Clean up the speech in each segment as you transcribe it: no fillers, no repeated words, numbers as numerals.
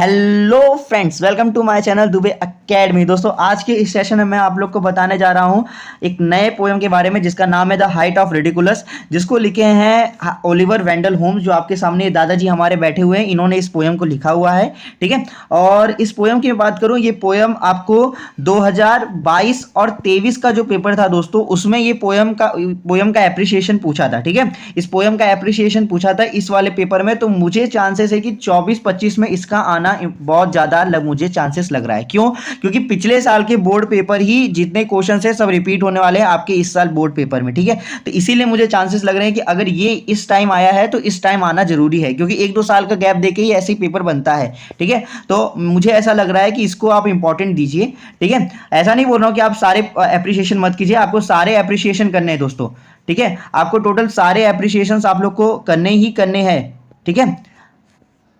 Hello friends, welcome to my channel Dubey academy. दोस्तों, आज के इस सेशन में मैं आप लोग को बताने जा रहा हूं एक नए पोएम के बारे में जिसका नाम है द हाइट ऑफ रिडिकुलस, जिसको लिखे हैं ओलिवर वेंडल होम्स। जो आपके सामने दादाजी हमारे बैठे हुए हैं, इन्होंने इस पोएम को लिखा हुआ है। ठीक है, और इस पोएम की बात करूं, ये पोएम आपको 2022 और 23 का जो पेपर था दोस्तों, उसमें ये पोएम का एप्रिसिएशन पूछा था। ठीक है, इस पोएम का एप्रिसिएशन पूछा था इस वाले पेपर में। तो मुझे चांसेस है कि 24-25 में इसका आना बहुत ज्यादा मुझे चांसेस लग रहा है। क्यों? क्योंकि पिछले साल के बोर्ड पेपर ही जितने क्वेश्चन है सब रिपीट होने वाले हैं आपके इस साल बोर्ड पेपर में। ठीक है, तो इसीलिए मुझे चांसेस लग रहे हैं कि अगर ये इस टाइम आया है तो इस टाइम आना जरूरी है, क्योंकि 1-2 साल का गैप देके ही ऐसे ही पेपर बनता है। ठीक है, तो मुझे ऐसा लग रहा है कि इसको आप इंपॉर्टेंट दीजिए। ठीक है, ऐसा नहीं बोल रहा हूं कि आप सारे एप्रिसिएशन मत कीजिए, आपको सारे एप्रिसिएशन करने हैं दोस्तों। ठीक है, आपको टोटल सारे एप्रिसिएशन आप लोग को करने ही करने हैं। ठीक है,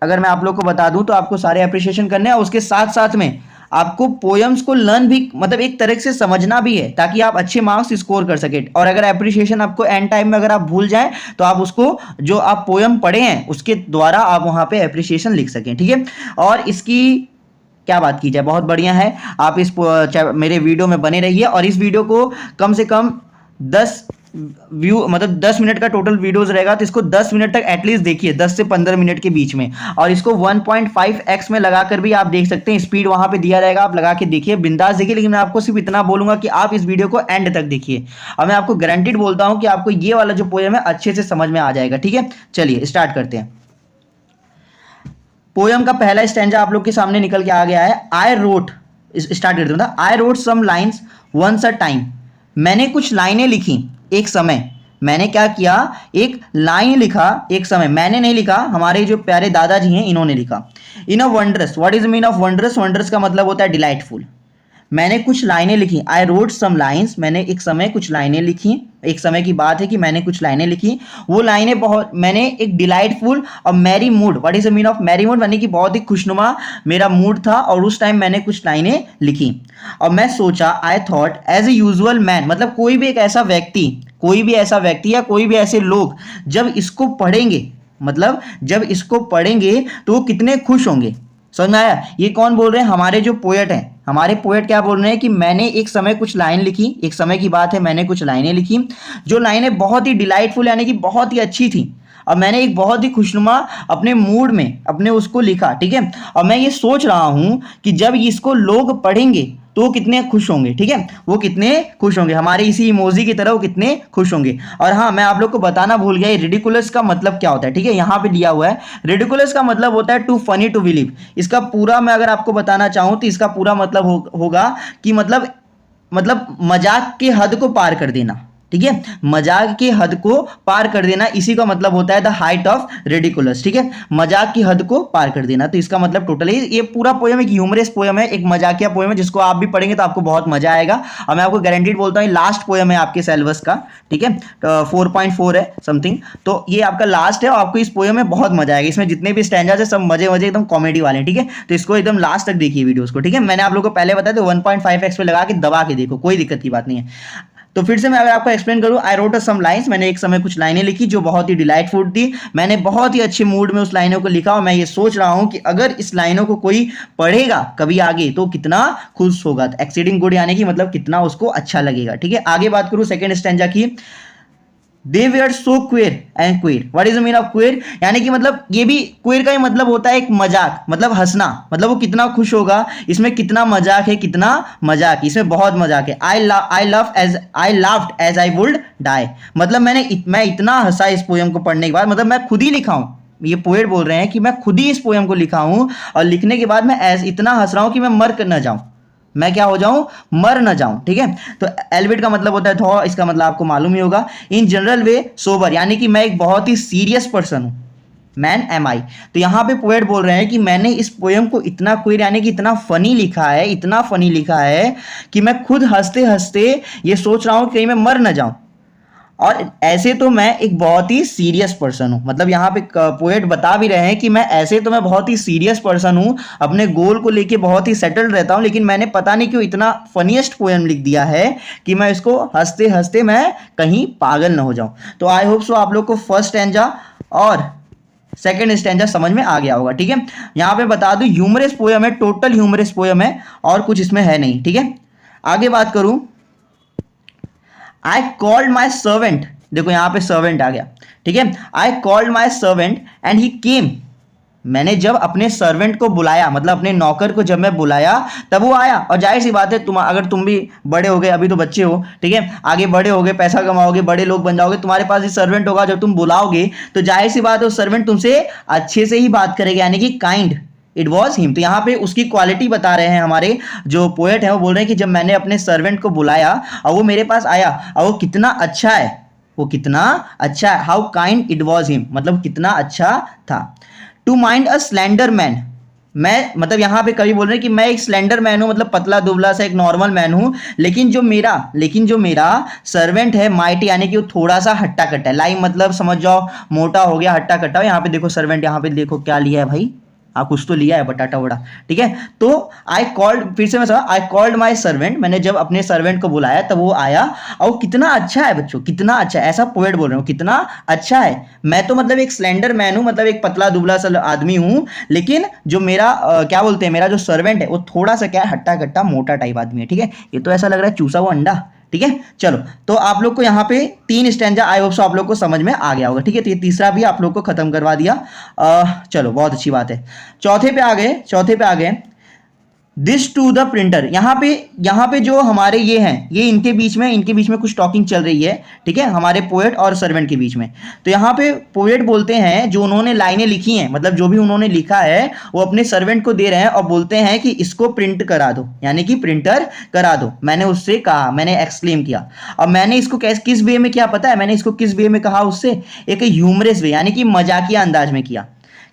अगर मैं आप लोग को बता दूं तो आपको सारे एप्रिसिएशन करने हैं, और उसके साथ साथ में आपको पोएम्स को लर्न भी, मतलब एक तरह से समझना भी है, ताकि आप अच्छे मार्क्स स्कोर कर सके। और अगर एप्रिसिएशन आपको एंड टाइम में अगर आप भूल जाएं तो आप उसको, जो आप पोएम पढ़े हैं उसके द्वारा आप वहां पे एप्रिसिएशन लिख सकें। ठीक है, और इसकी क्या बात की जाए, बहुत बढ़िया है। आप इस मेरे वीडियो में बने रहिए, और इस वीडियो को कम से कम 10 व्यू, मतलब 10 मिनट का टोटल वीडियोस रहेगा, तो इसको 10 मिनट तक एटलीस्ट देखिए, 10 से 15 मिनट के बीच में। और इसको 1.5x में लगाकर भी आप देख सकते हैं, स्पीड वहां पे दिया रहेगा, आप लगा के देखिए, बिंदास देखिए। लेकिन मैं आपको सिर्फ इतना बोलूंगा कि आप इस वीडियो को एंड तक देखिए, और मैं आपको गारंटीड बोलता हूं कि आपको ये वाला जो पोएम है अच्छे से समझ में आ जाएगा। ठीक है, चलिए स्टार्ट करते हैं। पोएम का पहला स्टैंजा आप लोग के सामने निकल के आ गया है। आई रोट, स्टार्ट करते हैं। I wrote some lines once a time, मैंने कुछ लाइनें लिखी एक समय। मैंने क्या किया, एक लाइन लिखा एक समय। मैंने नहीं लिखा, हमारे जो प्यारे दादाजी हैं इन्होंने लिखा। In a wondrous, what is the mean of wondrous? Wondrous का मतलब होता है डिलाइटफुल। मैंने कुछ लाइनें लिखी, आई रोट सम लाइन्स, मैंने एक समय कुछ लाइनें लिखी। एक समय की बात है कि मैंने कुछ लाइनें लिखी। वो लाइनें बहुत, मैंने एक डिलाइटफुल और merry mood, what is the mean of merry mood? यानी कि बहुत ही खुशनुमा मेरा मूड था, और उस टाइम मैंने कुछ लाइनें लिखी। और मैं सोचा, I thought as a usual man, मतलब कोई भी एक ऐसा व्यक्ति, कोई भी ऐसा व्यक्ति या कोई भी ऐसे लोग जब इसको पढ़ेंगे, मतलब जब इसको पढ़ेंगे तो वो कितने खुश होंगे। समझ में आया? ये कौन बोल रहे हैं? हमारे जो पोएट हैं, हमारे पोएट क्या बोल रहे हैं कि मैंने एक समय कुछ लाइन लिखी, एक समय की बात है, मैंने कुछ लाइनें लिखी, जो लाइनें बहुत ही डिलाइटफुल, यानी कि बहुत ही अच्छी थी। और मैंने एक बहुत ही खुशनुमा अपने मूड में अपने उसको लिखा। ठीक है, और मैं ये सोच रहा हूं कि जब इसको लोग पढ़ेंगे तो वो कितने खुश होंगे। ठीक है, वो कितने खुश होंगे, हमारे इसी इमोजी की तरह वो कितने खुश होंगे। और हाँ, मैं आप लोग को बताना भूल गया, रिडिकुलस का मतलब क्या होता है। ठीक है, यहाँ पे दिया हुआ है, रिडिकुलस का मतलब होता है टू फनी टू बिलीव। इसका पूरा मैं अगर आपको बताना चाहूँ तो इसका पूरा मतलब होगा कि मतलब मजाक के हद को पार कर देना। ठीक है, मजाक की हद को पार कर देना, इसी का मतलब होता है द हाइट ऑफ रिडिकुलस। ठीक है, मजाक की हद को पार कर देना। तो इसका मतलब टोटली ये पूरा पोएम एक ह्यूमरस पोएम है, एक मजाकिया पोएम है, जिसको आप भी पढ़ेंगे तो आपको बहुत मजा आएगा। और मैं आपको गारंटीड बोलता हूँ, लास्ट पोएम है आपके सिलेबस का। ठीक है, 4.4 है समथिंग, तो ये आपका लास्ट है, और आपको इस पोएम में बहुत मजा आएगा। इसमें जितने भी स्टैंडर्स है सब मजे मजे एकदम कॉमेडी वाले हैं। ठीक है, तो इसको एकदम लास्ट तक देखिए वीडियोस को। ठीक है, मैंने आप लोगों को पहले बताया तो 1.5x पे लगा के दबा के देखो, कोई दिक्कत की बात नहीं है। तो फिर से मैं अगर आपको एक्सप्लेन करूं, आई रोट सम लाइन्स, मैंने एक समय कुछ लाइनें लिखी जो बहुत ही डिलाइटफुल थी। मैंने बहुत ही अच्छे मूड में उस लाइनों को लिखा, और मैं ये सोच रहा हूं कि अगर इस लाइनों को कोई पढ़ेगा कभी आगे तो कितना खुश होगा। एक्सीडिंग गुड यानी कि मतलब कितना उसको अच्छा लगेगा। ठीक है, आगे बात करूं सेकेंड स्टैंजा की। They were so queer and queer. What is the meaning of queer? यानी कि मतलब ये भी queer का ही मतलब होता है एक मजाक, मतलब हंसना, मतलब वो कितना खुश होगा, इसमें कितना मजाक है, कितना मजाक, इसमें बहुत मजाक है। I laughed as I would die. मतलब मैं इतना हंसा इस पोएम को पढ़ने के बाद, मतलब मैं खुद ही लिखा हूँ, ये पोएट बोल रहे हैं कि मैं खुद ही इस पोएम को लिखा हूँ, और लिखने के बाद मैं इतना हंस रहा हूँ कि मैं मर कर न जाऊँ, मैं क्या हो जाऊं, मर न जाऊं। ठीक है, तो एल्विट का मतलब होता है थॉ, इसका मतलब आपको मालूम ही होगा। इन जनरल वे सोबर, यानी कि मैं एक बहुत ही सीरियस पर्सन हूं। मैन एम आई, तो यहां पे पोएट बोल रहे हैं कि मैंने इस पोएम को इतना क्वियर यानी कि इतना फनी लिखा है, इतना फनी लिखा है कि मैं खुद हंसते हंसते ये सोच रहा हूं कि कहीं मैं मर न जाऊं। और ऐसे तो मैं एक बहुत ही सीरियस पर्सन हूं, मतलब यहाँ पे पोएट बता भी रहे हैं कि ऐसे तो मैं बहुत ही सीरियस पर्सन हूं, अपने गोल को लेके बहुत ही सेटल्ड रहता हूं, लेकिन मैंने पता नहीं क्यों इतना फनीएस्ट पोएम लिख दिया है कि मैं इसको हंसते हंसते मैं कहीं पागल ना हो जाऊं। तो आई होप सो आप लोग को फर्स्ट स्टैंजा और सेकंड स्टैंजा समझ में आ गया होगा, ठीक है। यहाँ पे बता दूं ह्यूमरस पोयम है, टोटल ह्यूमरस पोयम है और कुछ इसमें है नहीं, ठीक है। आगे बात करूं, आई कॉल्ड माई सर्वेंट, देखो यहाँ पे सर्वेंट आ गया, ठीक है। I called my servant and he came, मैंने जब अपने सर्वेंट को बुलाया, मतलब अपने नौकर को जब मैं बुलाया तब वो आया। और जाहिर सी बात है अगर तुम भी बड़े हो गए, अभी तो बच्चे हो, ठीक है, आगे बड़े हो गए, पैसा कमाओगे, बड़े लोग बन जाओगे, तुम्हारे पास ही सर्वेंट होगा, जब तुम बुलाओगे तो जाहिर सी बात है उस सर्वेंट तुमसे अच्छे से ही बात करेगा, यानी कि काइंड, इट वॉज हिम। तो यहाँ पे उसकी क्वालिटी बता रहे हैं हमारे जो पोएट है, वो बोल रहे हैं कि जब मैंने अपने सर्वेंट को बुलाया और वो मेरे पास आया और वो कितना अच्छा है, वो कितना अच्छा है, how kind it was him, मतलब कितना अच्छा था। To mind a slender man, मैं मतलब यहाँ पे कवि बोल रहे हैं कि मैं एक स्लेंडर मैन हूँ, मतलब पतला दुबला सा एक नॉर्मल मैन हूँ, लेकिन जो मेरा सर्वेंट है माइटी, यानी कि वो थोड़ा सा हट्टा कट्टा है। लाइम मतलब समझ जाओ मोटा हो गया, हट्टा कट्टा। यहाँ पे देखो सर्वेंट, यहाँ पे देखो क्या लिया है भाई, कुछ तो लिया है, बटाटा वड़ा, ठीक है। तो आई कॉल्ड, फिर से मैं समझ, आई कॉल्ड माई सर्वेंट, मैंने जब अपने सर्वेंट को बुलाया तब वो आया और वो कितना अच्छा है बच्चों, कितना अच्छा है, ऐसा पोएट बोल रहे हो, कितना अच्छा है। मैं तो मतलब एक स्लेंडर मैन हूं, मतलब एक पतला दुबला सा आदमी हूं, लेकिन जो मेरा क्या बोलते हैं, मेरा जो सर्वेंट है वो थोड़ा सा क्या है, हट्टा कट्टा मोटा टाइप आदमी है, ठीक है। ये तो ऐसा लग रहा है चूसा हुआ अंडा, ठीक है। चलो, तो आप लोग को यहाँ पे 3 स्टैंजा आई होप सो आप लोग को समझ में आ गया होगा, ठीक है। तो ये तीसरा भी आप लोग को खत्म करवा दिया। चलो, बहुत अच्छी बात है। चौथे पे आ गए दिस टू द प्रिंटर। यहाँ पे जो हमारे ये हैं, ये इनके बीच में कुछ टॉकिंग चल रही है, ठीक है, हमारे पोएट और सर्वेंट के बीच में। तो यहाँ पे पोएट बोलते हैं, जो उन्होंने लाइनें लिखी हैं, मतलब जो भी उन्होंने लिखा है वो अपने सर्वेंट को दे रहे हैं और बोलते हैं कि इसको प्रिंट करा दो, यानी कि प्रिंटर करा दो। मैंने उससे कहा, मैंने एक्सक्लेम किया, और मैंने इसको किस वे में किया पता है, मैंने इसको किस वे में कहा उससे, एक ह्यूमरस वे, यानी कि मजाकिया अंदाज में किया।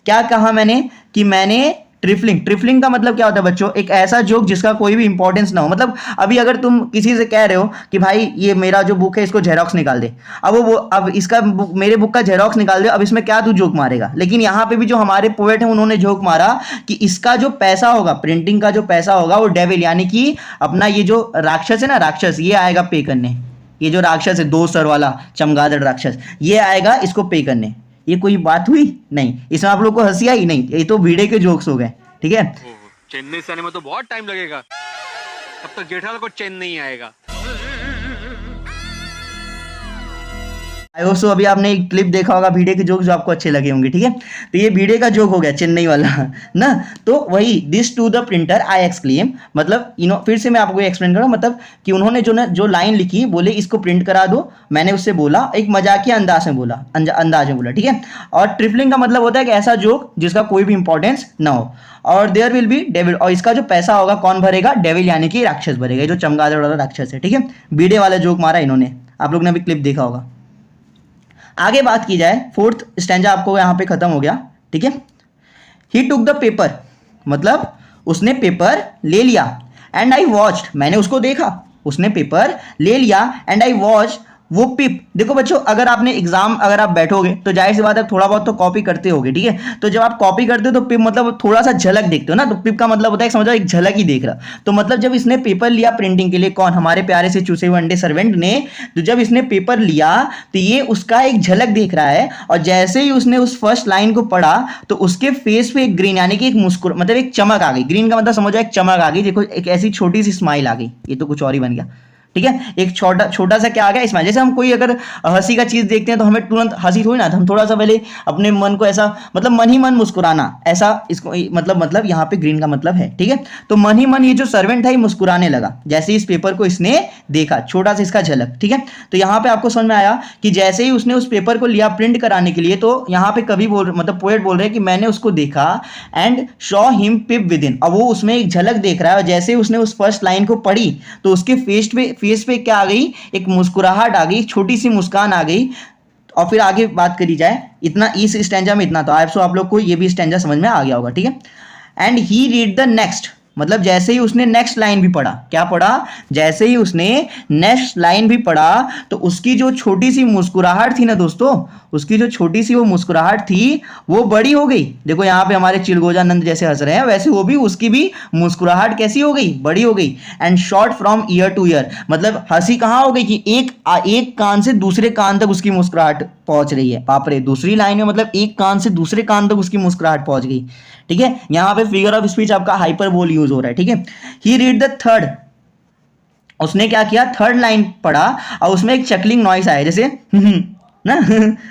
क्या कहा मैंने, कि मैंने ट्रिफलिंग का मतलब क्या होता है बच्चों, एक ऐसा जोक जिसका कोई भी इंपॉर्टेंस ना हो। मतलब अभी अगर तुम किसी से कह रहे हो कि भाई ये मेरा जो बुक है इसको जेरोक्स निकाल दे, अब इसका मेरे बुक का जेरोक्स निकाल दे, अब इसमें क्या तू जोक मारेगा। लेकिन यहाँ पे भी जो हमारे पोएट हैं उन्होंने जोक मारा कि इसका जो पैसा होगा, प्रिंटिंग का जो पैसा होगा, वो डेविल, यानी कि अपना ये जो राक्षस है ना, राक्षस, ये आएगा पे करने। ये जो राक्षस है 2 सर वाला चमगादड़ राक्षस, ये आएगा इसको पे करने। ये कोई बात हुई नहीं, इसमें आप लोग को हंसी आई नहीं, ये तो भिड़े के जोक्स हो गए, ठीक है। चेन्नई से आने में तो बहुत टाइम लगेगा, तब तक जेठालाल को चैन नहीं आएगा। आई होप सो अभी आपने एक क्लिप देखा होगा भिड़े के जोक जो आपको अच्छे लगे होंगे, ठीक है। तो ये भिड़े का जोक हो गया, चेन्नई वाला ना। तो वही this to the printer I exclaim, मतलब फिर से मैं आपको एक्सप्लेन करूँ, मतलब कि उन्होंने जो लाइन लिखी, बोले इसको प्रिंट करा दो, मैंने उससे बोला, एक मजाकिया अंदाज में बोला, ठीक है। और ट्रिफलिंग का मतलब होता है कि ऐसा जोक जिसका कोई भी इंपॉर्टेंस ना हो। और देयर विल बी डेविल, और इसका जो पैसा होगा कौन भरेगा, डेविल, यानी कि राक्षस भरेगा, जो चमगादड़ वाला राक्षस है, ठीक है। भिड़े वाला जोक मारा इन्होंने, आप लोग ने अभी क्लिप देखा होगा। आगे बात की जाए, 4th स्टैंजा आपको यहाँ पे खत्म हो गया, ठीक है। ही टुक द पेपर, मतलब उसने पेपर ले लिया, एंड आई वॉच्ड, मैंने उसको देखा, उसने पेपर ले लिया, एंड आई वॉच, वो पिप। देखो बच्चों, अगर आप बैठोगे तो जाहिर सी बात है थोड़ा बहुत तो कॉपी करते होगे, ठीक है। तो जब आप कॉपी करते हो तो पिप मतलब थोड़ा सा झलक देखते हो ना, तो पिप का मतलब होता है समझो एक झलक ही देख रहा। तो मतलब जब इसने पेपर लिया प्रिंटिंग के लिए, कौन, हमारे प्यारे से चूसे हुए अंडे सर्वेंट ने, तो जब इसने पेपर लिया तो ये उसका एक झलक देख रहा है, और जैसे ही उसने उस फर्स्ट लाइन को पढ़ा तो उसके फेस पे एक ग्रीन, यानी कि एक मतलब एक चमक आ गई। ग्रीन का मतलब समझो एक चमक आ गई, देखो एक ऐसी छोटी सी स्माइल आ गई, ये तो कुछ और ही बन गया, ठीक है। एक छोटा सा क्या आ गया, इसमें जैसे हम कोई अगर हंसी का चीज देखते हैं तो हमें तुरंत हंसी थोड़ी ना, हम थोड़ा सा पहले अपने मन को ऐसा, मतलब मन ही मन मुस्कुराना, ऐसा इसको मतलब यहाँ पे ग्रीन का मतलब है, ठीक है। तो मन ही मन ये जो सर्वेंट था ये मुस्कुराने लगा जैसे इस पेपर को इसने देखा, छोटा सा इसका झलक, ठीक है। तो यहाँ पे आपको समझ में आया कि जैसे ही उसने उस पेपर को लिया प्रिंट कराने के लिए, तो यहाँ पे कवि मतलब पोएट बोल रहे हैं कि मैंने उसको देखा, and Shaw him pip with in, अब वो उसमें एक झलक देख रहा है, और जैसे ही उसने उस फर्स्ट लाइन को पढ़ी तो उसके फेस पे क्या आ गई, एक मुस्कुराहट आ गई, छोटी सी मुस्कान आ गई। और फिर आगे बात करी जाए, इतना इस स्टैंजा में इतना, तो आप लोग को ये भी स्टैंजा समझ में आ गया होगा, ठीक है। And he read the next, मतलब जैसे ही उसने नेक्स्ट लाइन भी पढ़ा, क्या पढ़ा, जैसे ही उसने नेक्स्ट लाइन भी पढ़ा तो उसकी जो छोटी सी मुस्कुराहट थी ना दोस्तों, उसकी जो छोटी सी वो मुस्कुराहट थी वो बड़ी हो गई। देखो यहाँ पे हमारे चिलगोजानंद जैसे हंस रहे हैं, वैसे वो भी, उसकी भी मुस्कुराहट कैसी हो गई, बड़ी हो गई। And short from year two year, मतलब हंसी कहाँ हो गई कि एक कान से दूसरे कान तक उसकी मुस्कुराहट पहुंच रही है। बाप रे, दूसरी लाइन में मतलब एक कान से दूसरे कान तक उसकी मुस्कुराहट पहुंच गई। ठीक है, यहाँ पे फिगर ऑफ स्पीच आपका हाइपरबोल यूज हो रहा है। ठीक है, ही रीड द थर्ड, उसने क्या किया, थर्ड लाइन पढ़ा और उसमें एक चकलिंग नॉइस आया, जैसे ना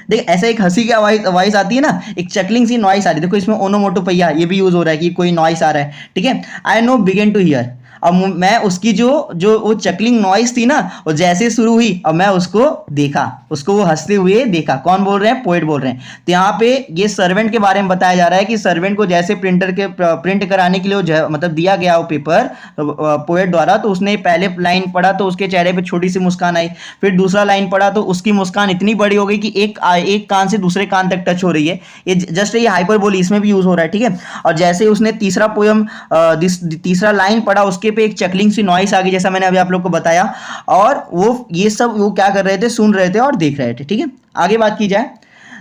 देख ऐसा एक हंसी की वॉइस आती है ना, एक चकलिंग सी नॉइस आ रही है। देखो इसमें ओनोमोटोपैया ये भी यूज हो रहा है कि कोई नॉइस आ रहा है। ठीक है, I know begin to hear, अब मैं उसकी जो जो वो चकलिंग नॉइस थी ना, वो जैसे शुरू हुई और मैं उसको देखा, उसको वो हंसते हुए देखा। कौन बोल रहे हैं, पोएट बोल रहे हैं। तो यहाँ पे ये सर्वेंट के बारे में बताया जा रहा है कि सर्वेंट को जैसे प्रिंटर के प्रिंट कराने के लिए मतलब दिया गया वो पेपर पोएट द्वारा, तो उसने पहले लाइन पढ़ा तो उसके चेहरे पे छोटी सी मुस्कान आई, फिर दूसरा लाइन पढ़ा तो उसकी मुस्कान इतनी बड़ी हो गई कि एक कान से दूसरे कान तक टच हो रही है। ये जस्ट ये हाइपरबोली इसमें भी यूज हो रहा है। ठीक है, और जैसे उसने तीसरा पोयम तीसरा लाइन पढ़ा उसके पे एक चकलिंग सी नॉइस आ गई, जैसा मैंने अभी आप लोग को बताया, और वो ये सब वो क्या कर रहे थे, सुन रहे थे और देख रहे थे। ठीक है, आगे बात की जाए,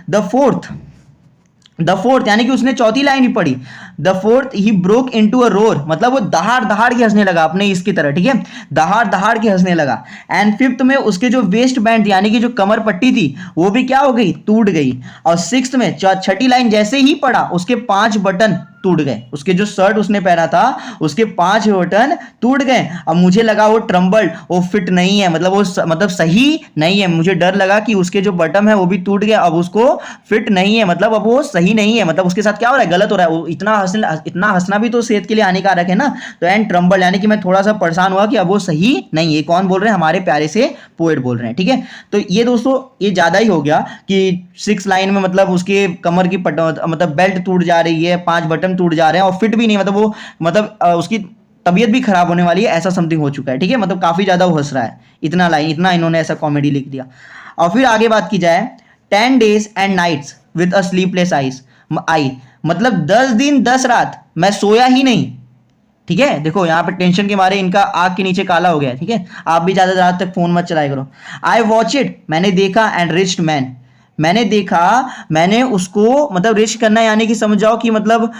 द फोर्थ यानी कि उसने चौथी लाइन ही पढ़ी। The fourth he broke into a roar, मतलब वो दहाड़ दहाड़ के हंसने लगा अपने इसकी तरह। ठीक है, दहाड़ दहाड़ के हंसने लगा। एंड फिफ्थ में उसके जो वेस्ट बैंड यानी कि जो कमर पट्टी थी वो भी क्या हो गई, टूट गई। और सिक्स्थ में छठी लाइन जैसे ही पढ़ा उसके 5 बटन टूट गए, उसके जो शर्ट उसने पहना था उसके 5 बटन टूट गए। अब मुझे लगा वो ट्रम्बल, वो फिट नहीं है, मतलब वो मतलब सही नहीं है। मुझे डर लगा कि उसके जो बटन है वो भी टूट गया, अब उसको फिट नहीं है, मतलब अब वो सही नहीं है, मतलब उसके साथ क्या हो रहा है, गलत हो रहा है। वो इतना हंसना भी तो सेहत के लिए हानिकारक है ना। तो एंड ट्रम्बल यानी कि मैं थोड़ा सा परेशान हुआ कि अब वो सही नहीं है। कौन बोल रहे हैं, हमारे प्यारे से पोएट बोल रहे हैं। ठीक है, तो ये दोस्तों ये ज्यादा ही हो गया कि 6 लाइन में मतलब उसके कमर की मतलब बेल्ट टूट जा रही है, 5 बटन टूट जा रहे हैं और फिट भी नहीं, मतलब वो मतलब उसकी तबीयत भी खराब होने वाली है, ऐसा समथिंग हो चुका है। ठीक है, मतलब काफी ज्यादा वो हंस रहा है, इतना इन्होंने ऐसा कॉमेडी लिख दिया। और फिर आगे बात की जाए, 10 days and nights with a sleepless आई, मतलब 10 दिन 10 रात मैं सोया ही नहीं। ठीक है, देखो यहाँ पे टेंशन के मारे इनका आग के नीचे काला हो गया है। ठीक है, आप भी ज्यादा रात तक फोन मत चलाया करो। आई वॉच इट, मैंने देखा, एंड रिच्ड मैन, मैंने देखा, मैंने उसको मतलब रिच करना यानी कि समझ जाओ कि मतलब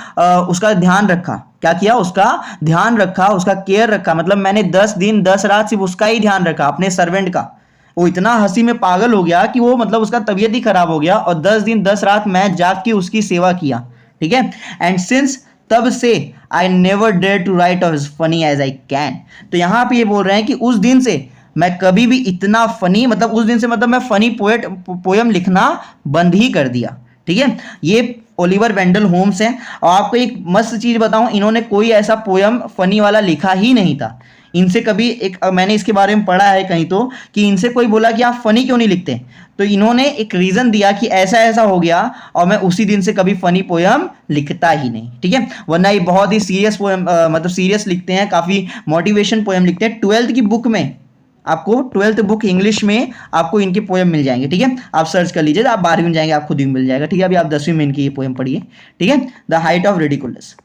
उसका ध्यान रखा। क्या किया, उसका ध्यान रखा, उसका केयर रखा, मतलब मैंने 10 दिन 10 रात सिर्फ उसका ही ध्यान रखा, अपने सर्वेंट का। वो इतना हंसी में पागल हो गया कि वो मतलब उसका तबीयत ही खराब हो गया, और 10 दिन 10 रात मैं जाग के उसकी सेवा किया। ठीक है, एंड सिंस तब से I never dare to write as funny as I can. तो यहाँ पे ये बोल रहे हैं कि उस दिन से मैं कभी भी इतना फनी, मतलब उस दिन से मतलब मैं फनी पोयम लिखना बंद ही कर दिया। ठीक है, ये ओलिवर वेंडल होम्स हैं। और आपको एक मस्त चीज बताऊं, इन्होंने कोई ऐसा पोयम फनी वाला लिखा ही नहीं था। इनसे कभी एक मैंने इसके बारे में पढ़ा है कहीं तो, कि इनसे कोई बोला कि आप फनी क्यों नहीं लिखते, तो इन्होंने एक रीजन दिया कि ऐसा ऐसा हो गया और मैं उसी दिन से कभी फनी पोयम लिखता ही नहीं। ठीक है, वरना ये बहुत ही सीरियस पोयम मतलब सीरियस लिखते हैं, काफी मोटिवेशन पोयम लिखते हैं। 12th की बुक में आपको 12th बुक इंग्लिश में आपको इनके पोएम मिल जाएंगे। ठीक है, आप सर्च कर लीजिए, आप 12वीं में जाएंगे आप खुद ही मिल जाएगा। ठीक है, अभी आप 10वीं में इनकी ये पोएम पढ़िए। ठीक है, the height of ridiculous.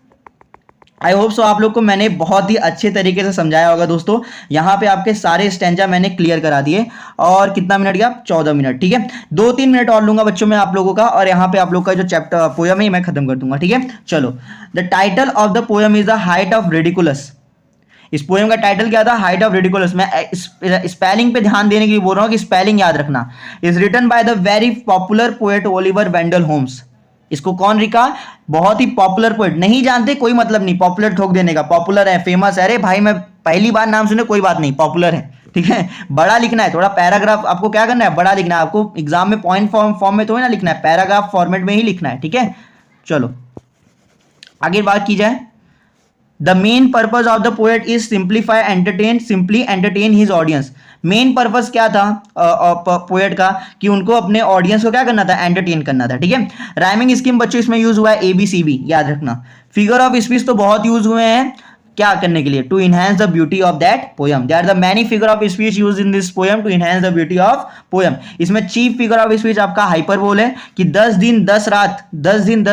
I hope so आप लोग को मैंने बहुत ही अच्छे तरीके से समझाया होगा दोस्तों। यहाँ पे आपके सारे स्टैंजा मैंने क्लियर करा दिए। और कितना मिनट गया, 14 मिनट। ठीक है, 2-3 मिनट और लूंगा बच्चों में आप लोगों का, और यहाँ पे आप लोग का जो चैप्टर पोयम है मैं खत्म कर दूंगा। ठीक है, चलो, the title of the poem is the height of ridiculous. इस पोएम का टाइटल क्या था, हाइट ऑफ रिडिकुलस। मैं स्पेलिंग पे ध्यान देने के लिए बोल रहा हूँ कि स्पेलिंग याद रखना। Is written by the very popular poet Oliver Wendell Holmes. इसको कौन लिखा, बहुत ही पॉपुलर पोएट। नहीं जानते कोई मतलब नहीं, पॉपुलर ठोक देने का, पॉपुलर है, फेमस है। अरे भाई मैं पहली बार नाम सुने, कोई बात नहीं, पॉपुलर है। ठीक है, बड़ा लिखना है, थोड़ा पैराग्राफ आपको क्या करना है, बड़ा लिखना है। आपको एग्जाम में पॉइंट फॉर्म में थोड़ी ना लिखना है, पैराग्राफ फॉर्मेट में ही लिखना है। ठीक है, चलो आगे बात की जाए। The main purpose of the poet is simply entertain his audience. Main purpose क्या था पोएट का, कि उनको अपने ऑडियंस को क्या करना था, एंटरटेन करना था। ठीक है, राइमिंग स्कीम बच्चों इसमें यूज हुआ है ABCB, याद रखना। फिगर ऑफ स्पीच तो बहुत यूज हुए हैं, क्या करने के लिए, to enhance the beauty of that poem. There are the many figure of speech used in this poem to enhance the beauty of poem. इसमें चीफ फिगर ऑफ स्पीच आपका हाइपरबोल है, कि 10 दिन 10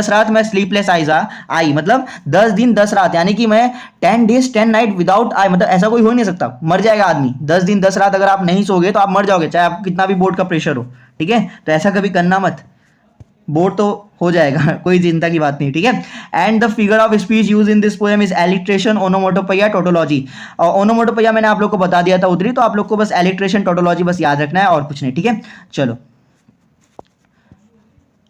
रात मैं स्लीपलेस आई, मतलब 10 दिन 10 रात यानी कि मैं 10 days 10 night विदाउट आई, मतलब ऐसा कोई हो ही नहीं सकता, मर जाएगा आदमी। 10 दिन 10 रात अगर आप नहीं सोगे तो आप मर जाओगे, चाहे आपको कितना भी बोर्ड का प्रेशर हो। ठीक है, तो ऐसा कभी करना मत, बोर्ड तो हो जाएगा, कोई चिंता की बात नहीं। ठीक है, and the figure of speech use in this poem is alliteration, onomatopoeia, tautology. और ओनोमोटोपैया मैंने आप लोग को बता दिया था उधरी, तो आप लोग को बस एलिट्रेशन टोटोलॉजी बस याद रखना है और कुछ नहीं। ठीक है, चलो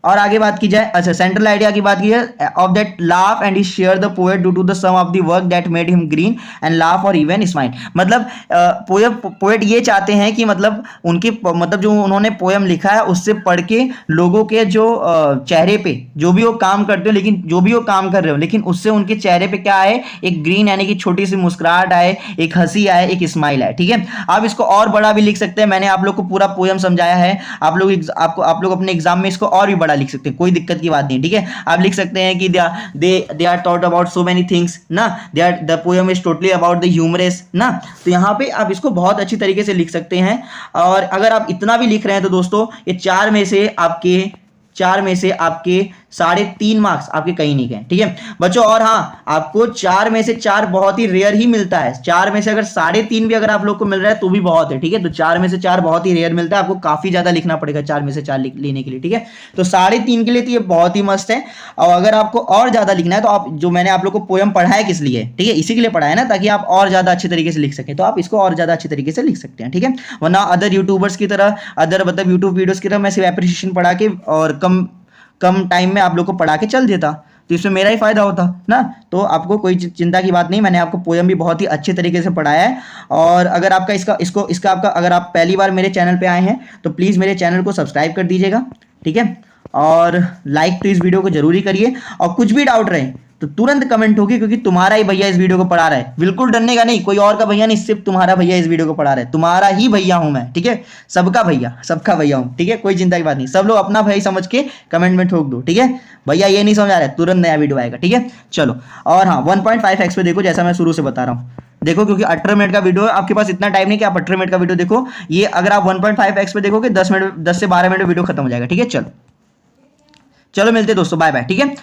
और आगे बात की जाए, अच्छा सेंट्रल आइडिया की बात की जाए, of that laugh and he share the poet due to the sum of the work that made him green and laugh और इवन स्माइल। मतलब पोएट ये चाहते हैं कि मतलब उनके मतलब जो उन्होंने पोएम लिखा है उससे पढ़ के लोगों के जो चेहरे पे जो भी वो काम करते हो, लेकिन जो भी वो काम कर रहे हो, लेकिन उससे उनके चेहरे पे क्या आए, एक ग्रीन यानी कि छोटी सी मुस्कुराहट आए, एक हंसी आए, एक स्माइल आए। ठीक है, आप इसको और बड़ा भी लिख सकते हैं, मैंने आप लोग को पूरा पोएम समझाया है, आप लोग अपने एग्जाम में इसको और भी बड़ा लिख सकते हैं, कोई दिक्कत की बात नहीं। ठीक है, आप लिख सकते हैं कि they are taught about so many things ना, they are the poem is totally about the humorous ना। तो यहाँ पे आप इसको बहुत अच्छी तरीके से लिख सकते हैं। और अगर आप इतना भी लिख रहे हैं तो दोस्तों ये चार में से आपके 3.5 मार्क्स आपके कहीं नहीं गए। ठीक है बच्चों, और हाँ आपको 4 में से 4 बहुत ही रेयर ही मिलता है, 4 में से अगर 3.5 भी अगर आप लोग को मिल रहा है तो भी बहुत है। ठीक है, तो 4 में से 4 बहुत ही रेयर मिलता है, आपको काफी ज्यादा लिखना पड़ेगा 4 में से 4 लेने के लिए। ठीक है, तो 3.5 के लिए तो ये बहुत ही मस्त है। और अगर आपको और ज्यादा लिखना है तो आप जो मैंने आप लोग को पोएम पढ़ा है किस लिए, ठीक है इसी के लिए पढ़ा है ना, ताकि आप और ज्यादा अच्छे तरीके से लिख सकें, तो आप इसको और ज्यादा अच्छे तरीके से लिख सकते हैं। ठीक है, वरना अदर यूट्यूबर्स की तरह, अदर मतलब यूट्यूब वीडियोस की तरह मैं सिर्फ एप्रिसिएशन पढ़ा के और कम टाइम में आप लोग को पढ़ा के चल देता तो इसमें मेरा ही फायदा होता ना। तो आपको कोई चिंता की बात नहीं, मैंने आपको पोएम भी बहुत ही अच्छे तरीके से पढ़ाया है। और अगर आपका इसका आपका अगर आप पहली बार मेरे चैनल पे आए हैं तो प्लीज़ मेरे चैनल को सब्सक्राइब कर दीजिएगा। ठीक है, और लाइक तो इस वीडियो को जरूरी करिए, और कुछ भी डाउट रहे तो तुरंत कमेंट होगी, क्योंकि तुम्हारा ही भैया इस वीडियो को पढ़ा रहा है, बिल्कुल डरने का नहीं, कोई और का भैया नहीं, सिर्फ तुम्हारा भैया इस वीडियो को पढ़ा रहा है, तुम्हारा ही भैया हूं मैं। ठीक है, सबका भैया हूं। ठीक है, कोई चिंता की बात नहीं, सब लोग अपना भाई समझ के कमेंट में ठोक दो। ठीक है, भैया ये नहीं समझ आ रहा है, तुरंत नया वीडियो आएगा। ठीक है, चलो, और हाँ 1.5x पे देखो, जैसा मैं शुरू से बता रहा हूँ, देखो क्योंकि 18 मिनट का वीडियो है, आपके पास इतना टाइम नहीं कि आप 18 मिनट का वीडियो देखो। ये अगर आप 1.5x पे देखोगे 10 से 12 मिनट में वीडियो खत्म हो जाएगा। ठीक है, चलो मिलते हैं दोस्तों, बाय बाय। ठीक है,